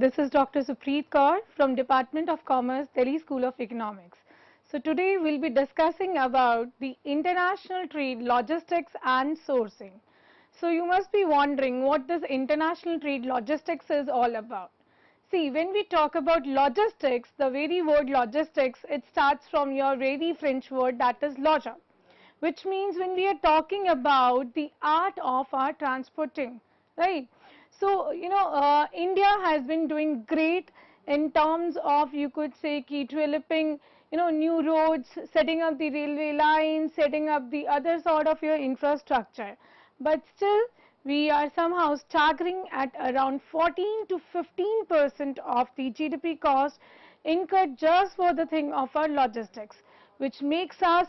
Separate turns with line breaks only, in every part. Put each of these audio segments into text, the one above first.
This is Dr. Supreet Kaur from Department of Commerce, Delhi School of Economics. So today we'll be discussing about the international trade, logistics and sourcing. So you must be wondering what this international trade logistics is all about. See, when we talk about logistics, the very word logistics, it starts from your very French word that is loger, which means when we are talking about the art of our transporting, right? So, India has been doing great in terms of, you could say, developing, new roads, setting up the railway lines, setting up the other sort of your infrastructure. But still, we are somehow staggering at around 14 to 15% of the GDP cost incurred just for the thing of our logistics, which makes us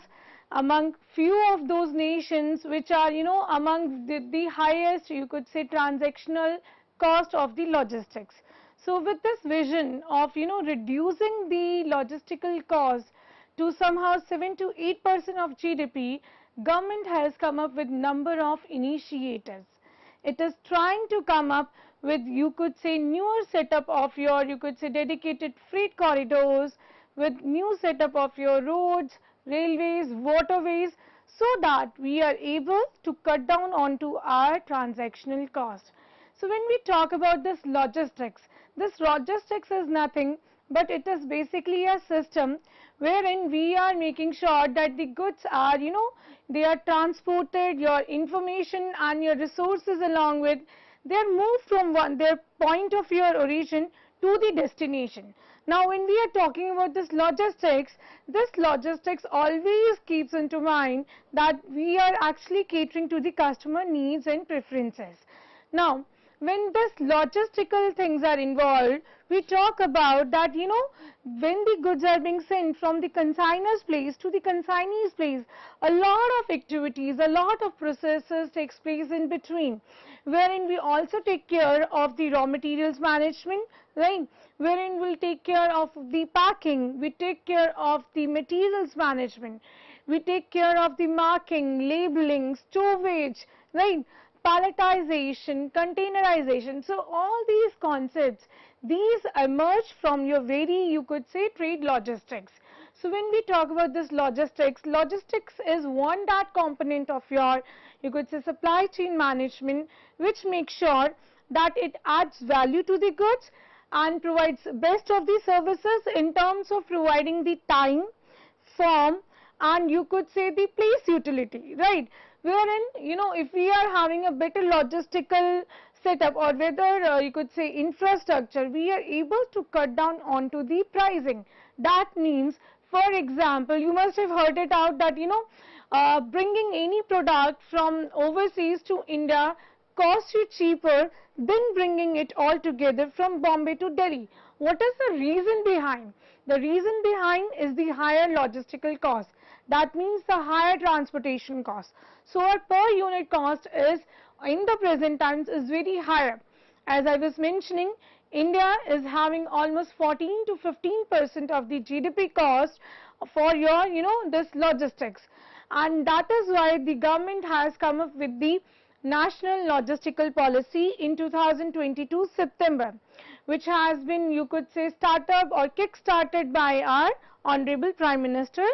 among few of those nations which are, among the highest, you could say, transactional cost of the logistics. So with this vision of, reducing the logistical cost to somehow 7 to 8% of GDP, government has come up with number of initiatives. It is trying to come up with, you could say, newer setup of your, you could say, dedicated freight corridors, with new setup of your roads, railways, waterways, so that we are able to cut down onto our transactional cost. So when we talk about this logistics is nothing but it is basically a system wherein we are making sure that the goods are, they are transported, your information and your resources along with, they are moved from their point of your origin to the destination. Now when we are talking about this logistics always keeps into mind that we are actually catering to the customer needs and preferences. Now when this logistical things are involved, we talk about that, when the goods are being sent from the consignor's place to the consignee's place, a lot of activities, a lot of processes takes place in between, wherein we also take care of the raw materials management, right, wherein we'll take care of the packing, we take care of the materials management, we take care of the marking, labeling, stowage, right, palletization, containerization. So all these concepts, these emerge from your very, you could say, trade logistics. So when we talk about this logistics is one that component of your, you could say, supply chain management, which makes sure that it adds value to the goods and provides best of the services in terms of providing the time, form, and you could say the place utility, right? Wherein, if we are having a better logistical setup or whether you could say infrastructure, we are able to cut down onto the pricing. That means, for example, you must have heard it out that, bringing any product from overseas to India costs you cheaper than bringing it all together from Bombay to Delhi. What is the reason behind? The reason behind is the higher logistical cost. That means the higher transportation cost. So our per unit cost is, in the present times, is very higher. As I was mentioning, India is having almost 14 to 15% of the GDP cost for your, this logistics. And that is why the government has come up with the National Logistical Policy in 2022 September, which has been, you could say, started or kick-started by our Honorable Prime Minister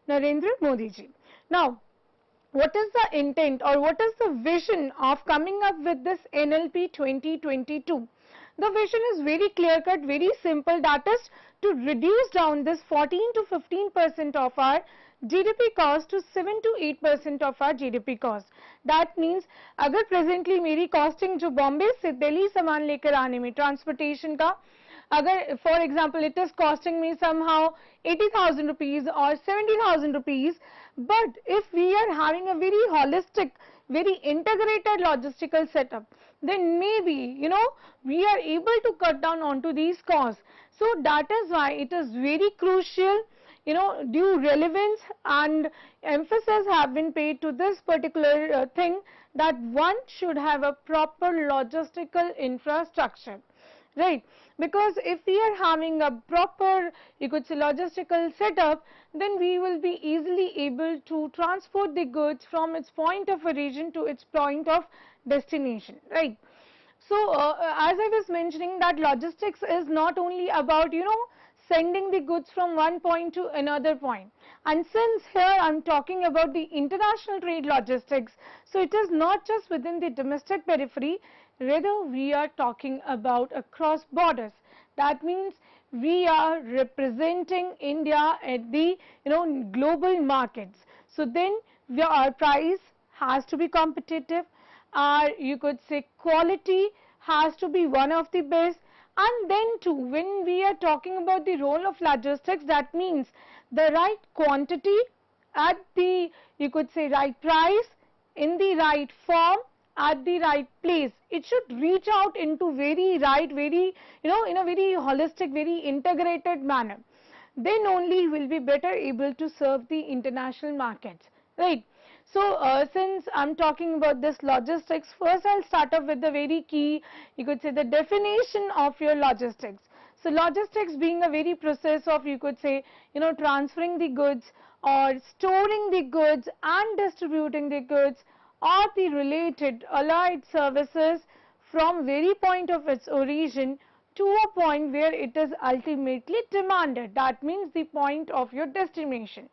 Narendra Modi ji. Now, what is the intent or what is the vision of coming up with this NLP 2022? The vision is very clear-cut, very simple, that is to reduce down this 14 to 15% of our GDP cost to 7 to 8% of our GDP cost. That means, अगर presently मेरी costing जो Bombay से Delhi सामान लेकर आने में transportation का, अगर for example it is costing me somehow 80,000 rupees or 70,000 rupees, but if we are having a very holistic, very integrated logistical setup, then maybe, we are able to cut down onto these costs. So that is why it is very crucial, due relevance and emphasis have been paid to this particular thing, that one should have a proper logistical infrastructure, right? Because if we are having a proper, you could say, logistical setup, then we will be easily able to transport the goods from its point of origin to its point of destination, right? So as I was mentioning, that logistics is not only about, sending the goods from one point to another point. And since here I'm talking about the international trade logistics, so it is not just within the domestic periphery, rather we are talking about across borders. That means we are representing India at the, global markets. So then our price has to be competitive, our, you could say, quality has to be one of the best. And then too, when we are talking about the role of logistics, that means the right quantity at the, you could say, right price, in the right form, at the right place. It should reach out into very right, very, in a very holistic, very integrated manner. Then only will be better able to serve the international markets, right? So since I'm talking about this logistics, first I'll start off with the very key, you could say, the definition of your logistics. So logistics being a very process of, you could say, transferring the goods or storing the goods and distributing the goods or the related allied services from very point of its origin to a point where it is ultimately demanded. That means the point of your destination.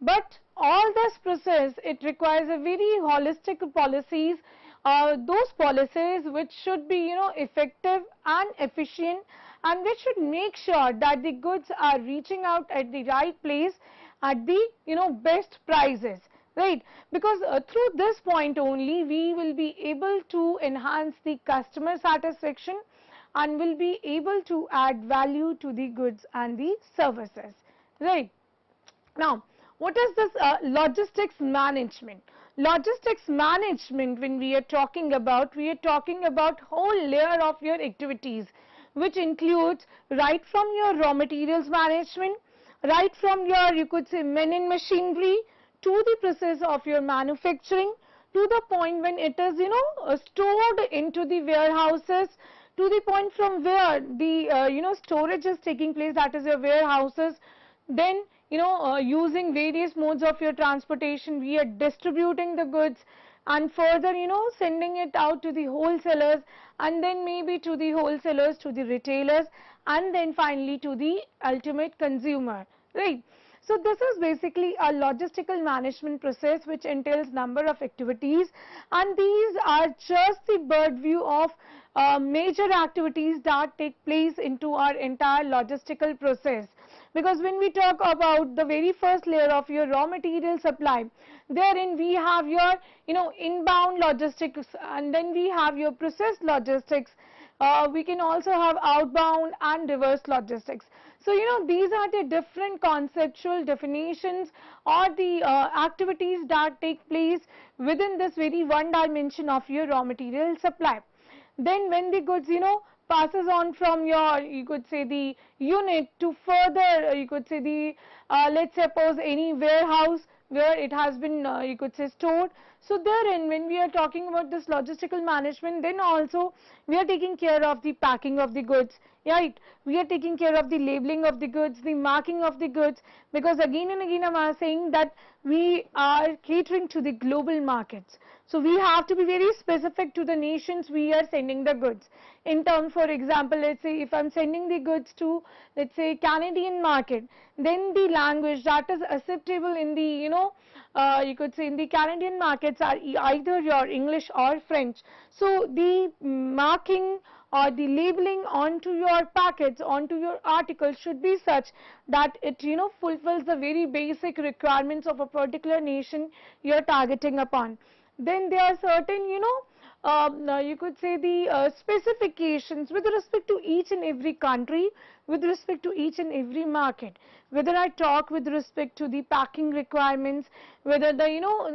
But all this process, it requires a very holistic policies, those policies which should be, effective and efficient, and which should make sure that the goods are reaching out at the right place at the, best prices, right? Because through this point only we will be able to enhance the customer satisfaction and will be able to add value to the goods and the services, right? Now, what is this logistics management? Logistics management, when we are talking about whole layer of your activities, which includes right from your raw materials management, right from your, you could say, men and machinery, to the process of your manufacturing, to the point when it is, stored into the warehouses, to the point from where the, storage is taking place, that is your warehouses. Then, using various modes of your transportation, we are distributing the goods and further, sending it out to the wholesalers, and then maybe to the wholesalers, to the retailers, and then finally to the ultimate consumer, right? So this is basically a logistical management process which entails number of activities, and these are just the bird view of major activities that take place into our entire logistical process. Because when we talk about the very first layer of your raw material supply, therein we have your, inbound logistics, and then we have your process logistics. We can also have outbound and reverse logistics. So, these are the different conceptual definitions or the activities that take place within this very one dimension of your raw material supply. Then when the goods, passes on from your, you could say, the unit to further, you could say, the, let's suppose any warehouse where it has been, you could say, stored. So therein, when we are talking about this logistical management, then also we are taking care of the packing of the goods, right? We are taking care of the labeling of the goods, the marking of the goods, because again and again I am saying that we are catering to the global markets. So we have to be very specific to the nations we are sending the goods. In terms, for example, let's say if I'm sending the goods to, let's say, Canadian market, then the language that is acceptable in the, you could say in the Canadian markets are either your English or French. So the marking or the labeling onto your packets, onto your article should be such that it, fulfills the very basic requirements of a particular nation you are targeting upon. Then there are certain, you could say the specifications with respect to each and every country, with respect to each and every market. Whether I talk with respect to the packing requirements, whether the,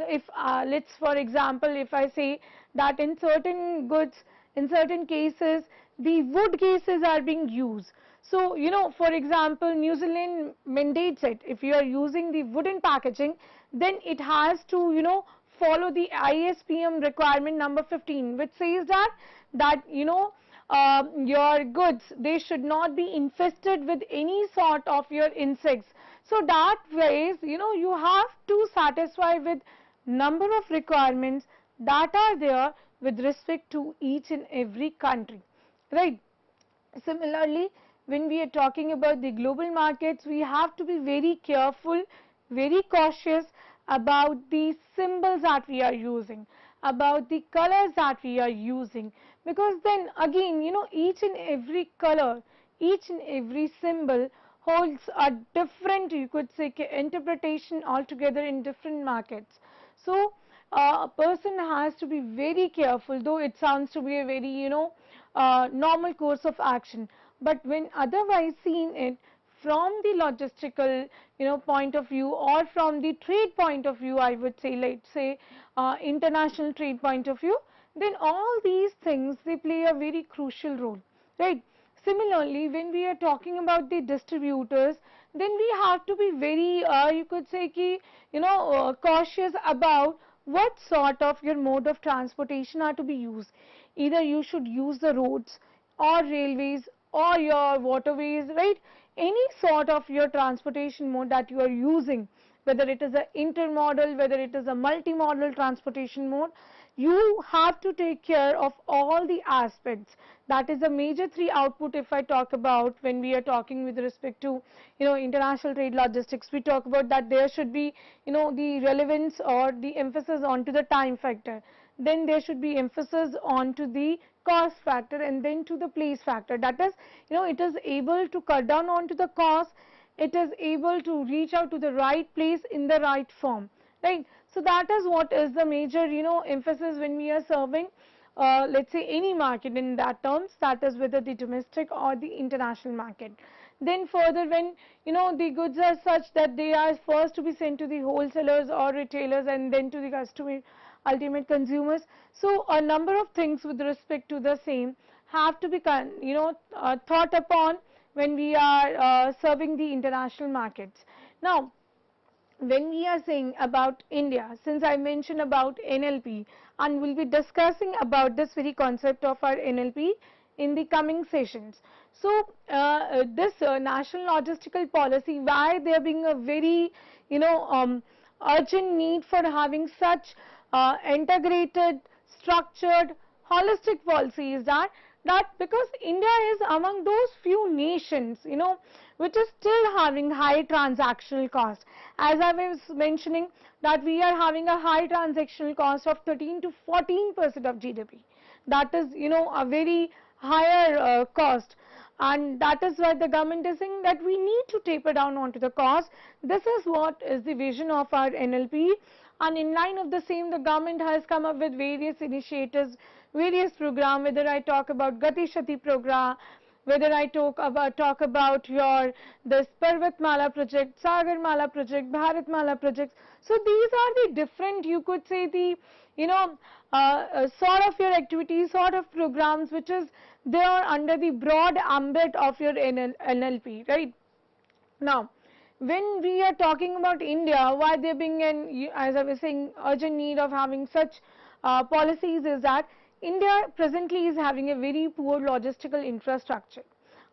if let's for example, if I say that in certain goods, in certain cases, the wood cases are being used. So, for example, New Zealand mandates it. If you are using the wooden packaging, then it has to, follow the ISPM requirement number 15, which says that your goods, they should not be infested with any sort of your insects. So that ways, you have to satisfy with number of requirements that are there with respect to each and every country, right? Similarly, when we are talking about the global markets, we have to be very careful, very cautious about the symbols that we are using, about the colors that we are using, because then again, each and every color, each and every symbol holds a different, you could say, interpretation altogether in different markets. So a person has to be very careful, though it sounds to be a very, normal course of action, but when otherwise seen it from the logistical, point of view, or from the trade point of view, I would say, let's say international trade point of view, then all these things, they play a very crucial role, right? Similarly, when we are talking about the distributors, then we have to be very, you could say, cautious about what sort of your mode of transportation are to be used. Either you should use the roads or railways or your waterways, right? Any sort of your transportation mode that you are using, whether it is an intermodal, whether it is a multimodal transportation mode, you have to take care of all the aspects. That is the major three output if I talk about when we are talking with respect to, international trade logistics. We talk about that there should be, the relevance or the emphasis onto the time factor. Then there should be emphasis onto the cost factor, and then to the place factor. That is, it is able to cut down onto the cost, it is able to reach out to the right place in the right form, right? So that is what is the major, emphasis when we are serving, let's say, any market in that terms, that is whether the domestic or the international market. Then further, when, the goods are such that they are first to be sent to the wholesalers or retailers and then to the customer, ultimate consumers. So a number of things with respect to the same have to be, thought upon when we are serving the international markets. Now, when we are saying about India, since I mentioned about NLP, and we'll be discussing about this very concept of our NLP in the coming sessions. So this national logistical policy, why there being a very, urgent need for having such integrated, structured, holistic policy is that because India is among those few nations, which is still having high transactional cost. As I was mentioning, that we are having a high transactional cost of 13 to 14% of GDP. That is, a very higher cost, and that is why the government is saying that we need to taper down onto the cost. This is what is the vision of our NLP, and in line of the same, the government has come up with various initiatives, various programs, whether I talk about Gati Shati program, whether I talk about your this Parvat Mala project, Sagar Mala project, Bharat Mala projects. So these are the different, you could say, the sort of your activities, sort of programs which is there under the broad ambit of your NLP, right? Now, when we are talking about India, why there being an, as I was saying, urgent need of having such policies is that India presently is having a very poor logistical infrastructure,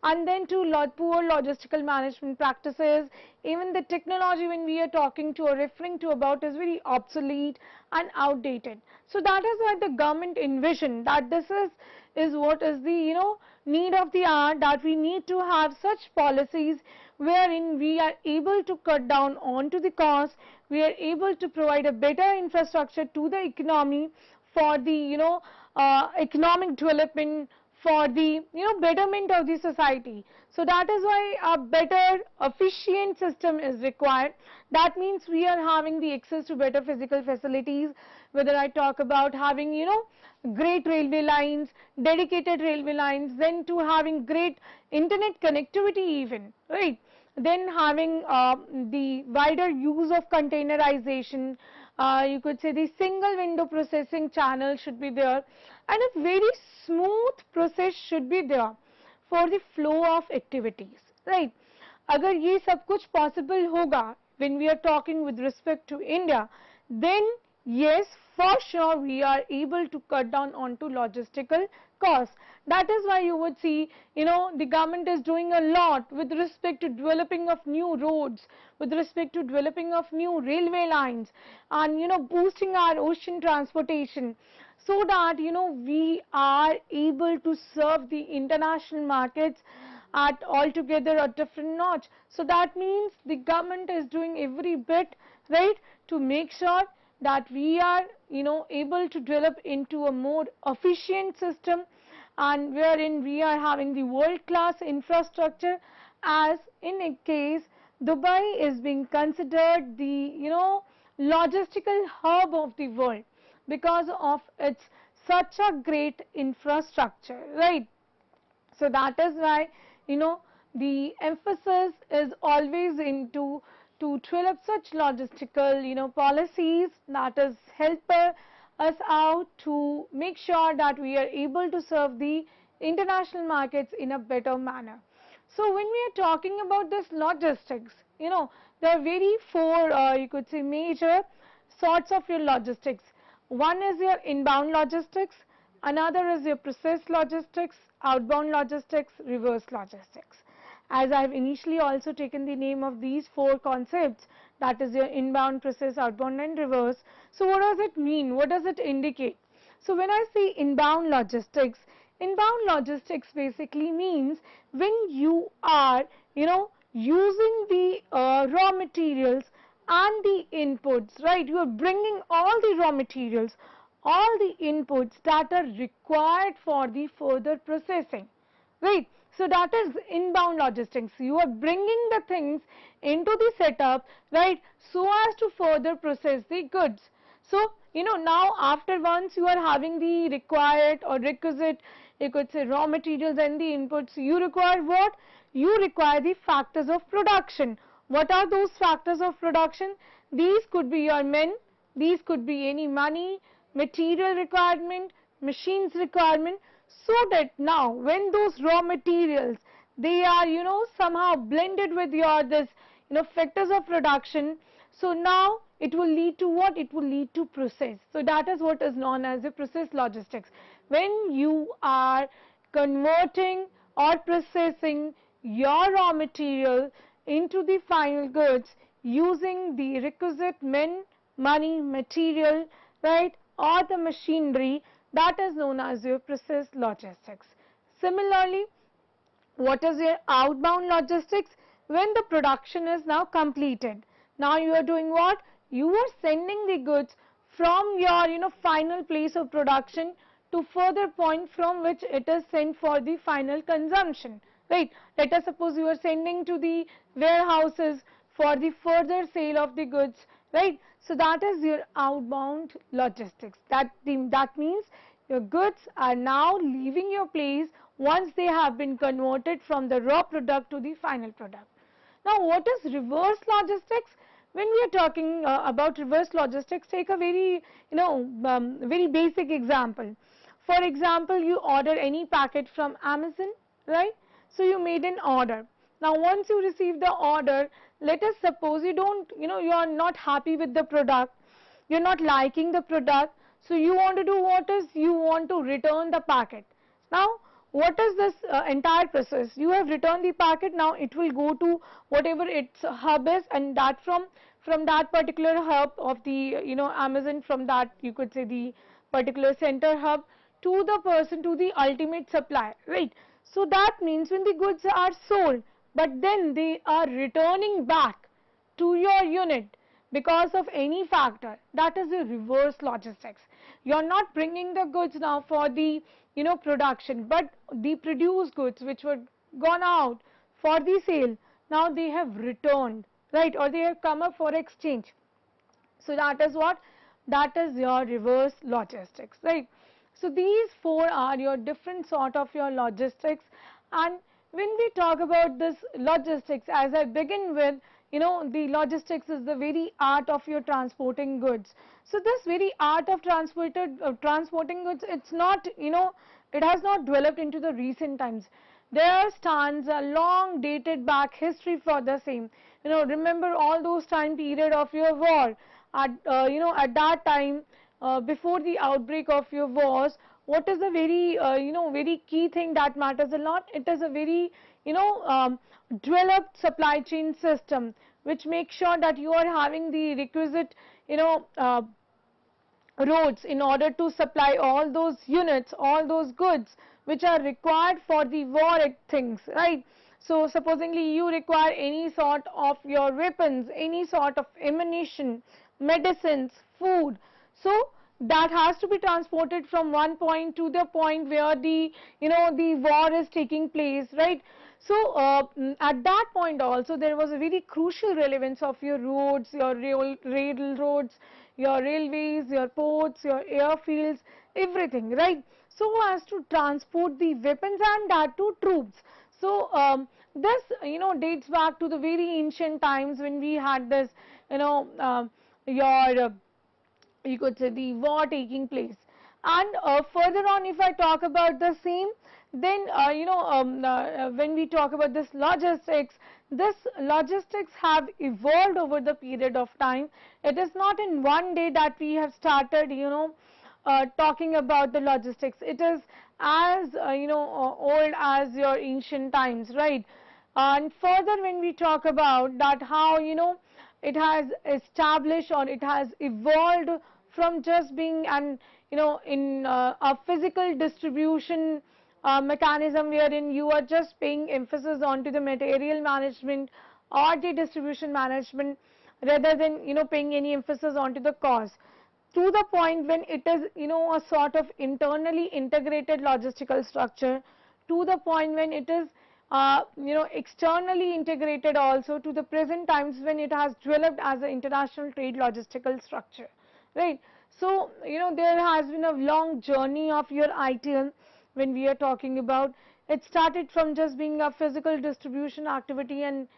and then to poor logistical management practices. Even the technology when we are talking to or referring to about is very obsolete and outdated. So that is why the government envisioned that this is what is the need of the hour, that we need to have such policies wherein we are able to cut down onto the cost, we are able to provide a better infrastructure to the economy for the economic development, for the betterment of the society. So that is why a better efficient system is required. That means we are having the access to better physical facilities, whether I talk about having great railway lines, dedicated railway lines, then to having great internet connectivity even, right? Then having the wider use of containerization, you could say the single window processing channel should be there, and a very smooth process should be there for the flow of activities, right? अगर ये सब कुछ possible होगा when we are talking with respect to India, then yes, for sure we are able to cut down onto logistical costs. That is why you would see, the government is doing a lot with respect to developing of new roads, with respect to developing of new railway lines, and boosting our ocean transportation, so that we are able to serve the international markets at altogether a different notch. So that means the government is doing every bit, right, to make sure that we are able to develop into a more efficient system, and wherein we are having the world class infrastructure, as in a case Dubai is being considered the logistical hub of the world because of its such a great infrastructure, right? So that is why the emphasis is always into to develop such logistical policies that is help us out to make sure that we are able to serve the international markets in a better manner. So when we are talking about this logistics, there are very four you could say major sorts of your logistics. One is your inbound logistics, another is your process logistics, outbound logistics, reverse logistics. As I have initially also taken the name of these four concepts, that is your inbound, process, outbound and reverse. So what does it mean? What does it indicate? So when I say inbound logistics basically means when you are using the raw materials and the inputs, right? You are bringing all the raw materials, all the inputs that are required for the further processing, right? So that is inbound logistics. You are bringing the things into the setup, right, so as to further process the goods. So now after once you are having the required or requisite, you could say, raw materials and the inputs, you require what? You require the factors of production. What are those factors of production? These could be your men, these could be any money, material requirement, machines requirement, so that now when those raw materials, they are somehow blended with your this factors of production, so now it will lead to what? It will lead to process. So that is what is known as the process logistics. When you are converting or processing your raw material into the final goods using the requisite men, money, material, right, or the machinery, that is known as your process logistics. Similarly, what is your outbound logistics? When the production is now completed, now you are doing what? You are sending the goods from your final place of production to further point from which it is sent for the final consumption, right? Let us suppose you are sending to the warehouses for the further sale of the goods, right? So that is your outbound logistics. That means your goods are now leaving your place once they have been converted from the raw product to the final product. Now what is reverse logistics? When we are talking about reverse logistics, take a very very basic example. For example, you order any packet from Amazon, right? So you made an order. Now once you receive the order, let us suppose you are not happy with the product, you're not liking the product, so you want to do what is, you want to return the packet. Now what is this entire process? You have returned the packet, now it will go to whatever its hub is, and that from that particular hub of the Amazon, from that you could say the particular center hub to the person, to the ultimate supplier, right? So that means when the goods are sold, but then they are returning back to your unit because of any factor, that is the reverse logistics. You are not bringing the goods now for the production, but the produced goods which were gone out for the sale, now they have returned, right, or they have come up for exchange. So that is what? That is your reverse logistics, right? So these four are your different sort of your logistics. And when we talk about this logistics, as I begin with, the logistics is the very art of your transporting goods. So this very art of transporting goods, it's not, it has not developed into the recent times. There stands a long dated back history for the same. Remember all those time period of your war, at at that time, before the outbreak of your wars, what is the very very key thing that matters a lot? It is a very developed supply chain system, which makes sure that you are having the requisite roads in order to supply all those units, all those goods which are required for the war things, right? So supposingly you require any sort of your weapons, any sort of ammunition, medicines, food, so that has to be transported from one point to the point where the the war is taking place, right? So at that point also there was a very crucial relevance of your roads, your railroads, your railways, your ports, your airfields, everything, right? So as to transport the weapons and that to troops. So this dates back to the very ancient times when we had this your you could say the war taking place. And further on, if I talk about the same, then when we talk about this logistics have evolved over the period of time. It is not in one day that we have started talking about the logistics. It is as old as your ancient times, right? And further, when we talk about that, how it has established or it has evolved from just being an in a physical distribution mechanism wherein you are just paying emphasis onto the material management or the distribution management rather than paying any emphasis onto the cost, to the point when it is a sort of internally integrated logistical structure, to the point when it is externally integrated also, to the present times when it has developed as an international trade logistical structure, right? So there has been a long journey of your ITL when we are talking about. It started from just being a physical distribution activity, and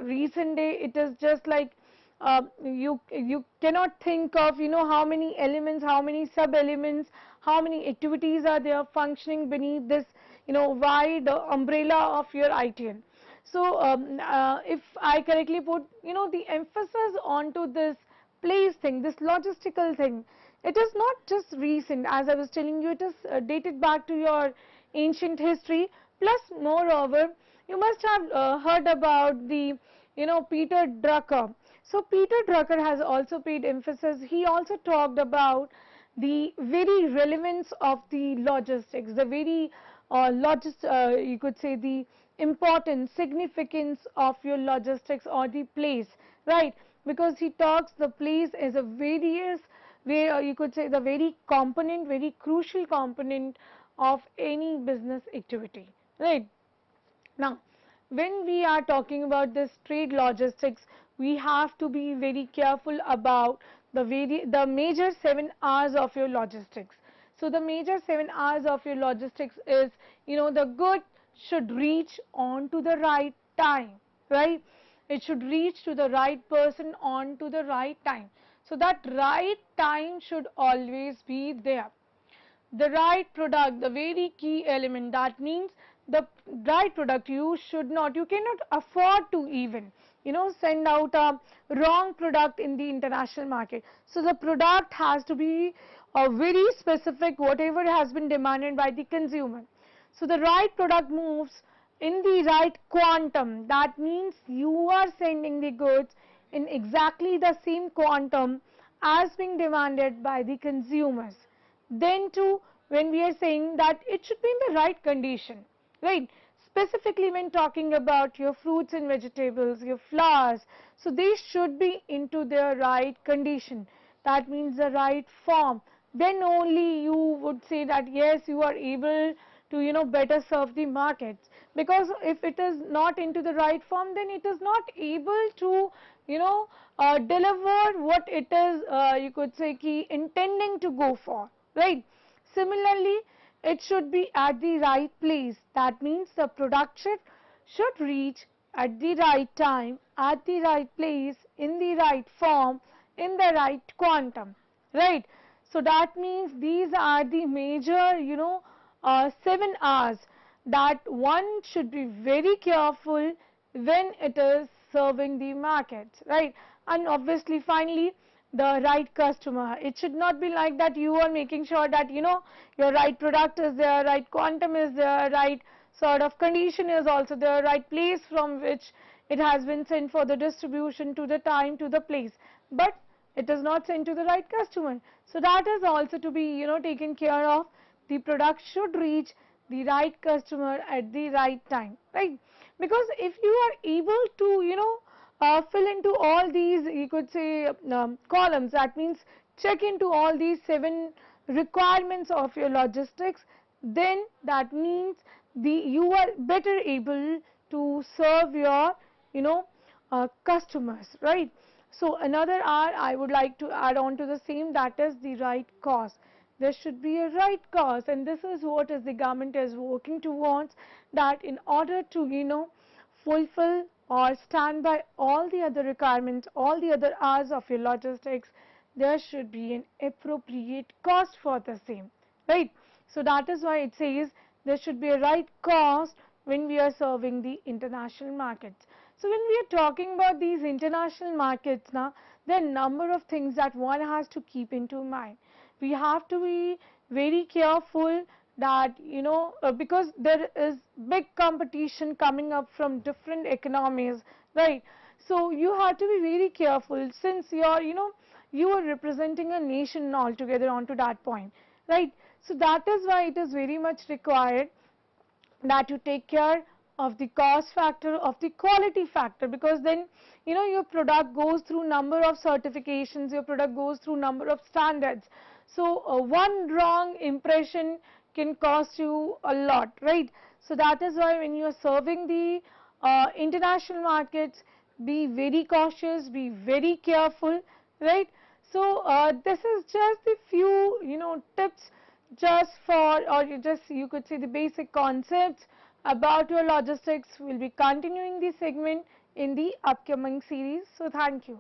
recent day it is just like you cannot think of how many elements, how many sub elements, how many activities are there functioning beneath this wide umbrella of your ITN. So if I correctly put the emphasis onto this place thing, this logistical thing, it is not just recent. As I was telling you, it is dated back to your ancient history. Plus moreover, you must have heard about the Peter Drucker. So Peter Drucker has also paid emphasis. He also talked about the very relevance of the logistics, the very you could say the importance, significance of your logistics or the place, right? Because he talks the place as a various way, you could say the very component, very crucial component of any business activity, right? Now, when we are talking about this trade logistics, we have to be very careful about the major 7 R's of your logistics. So the major 7 R's of your logistics is, the good should reach on to the right time, right? It should reach to the right person on to the right time. So that right time should always be there. The right product, the very key element, that means the right product, you cannot afford to even send out a wrong product in the international market. So the product has to be very specific, whatever has been demanded by the consumer. So the right product moves in the right quantum. That means you are sending the goods in exactly the same quantum as being demanded by the consumers. Then too, when we are saying that it should be in the right condition, right? Specifically when talking about your fruits and vegetables, your flowers, so they should be into their right condition. That means the right form. Then only you would say that yes, you are able to better serve the markets. Because if it is not into the right form, then it is not able to deliver what it is you could say intending to go for, right? Similarly, it should be at the right place. That means the production should reach at the right time, at the right place, in the right form, in the right quantum, right? So that means these are the major 7 R's that one should be very careful when it is serving the markets, right? And obviously finally the right customer. It should not be like that you are making sure that, you know, your right product is there, right quantum is there, right sort of condition is also there, right place from which it has been sent for the distribution, to the time, to the place, but it is not sent to the right customer. So that is also to be, you know, taken care of. The product should reach the right customer at the right time, right? Because if you are able to, you know, fill into all these, you could say, columns, that means check into all these 7 requirements of your logistics, then that means you are better able to serve your, you know, customers, right? So another R I would like to add on to the same, that is the right cost. There should be a right cost, and this is what is the government is working towards, that in order to, you know, fulfill or stand by all the other requirements, all the other R's of your logistics, there should be an appropriate cost for the same, right? So that is why it says there should be a right cost when we are serving the international markets. So when we are talking about these international markets now, there are a number of things that one has to keep into mind. We have to be very careful that, you know, because there is big competition coming up from different economies, right? So you have to be very careful, since you are, you know, you are representing a nation altogether onto that point, right? So that is why it is very much required that you take care of the cost factor, of the quality factor, because then, you know, your product goes through number of certifications, your product goes through number of standards. So one wrong impression can cost you a lot, right? So that is why when you are serving the international markets, be very cautious, be very careful, right? So this is just a few, you know, tips just for, or you could say the basic concepts about your logistics. We'll be continuing this segment in the upcoming series. So thank you.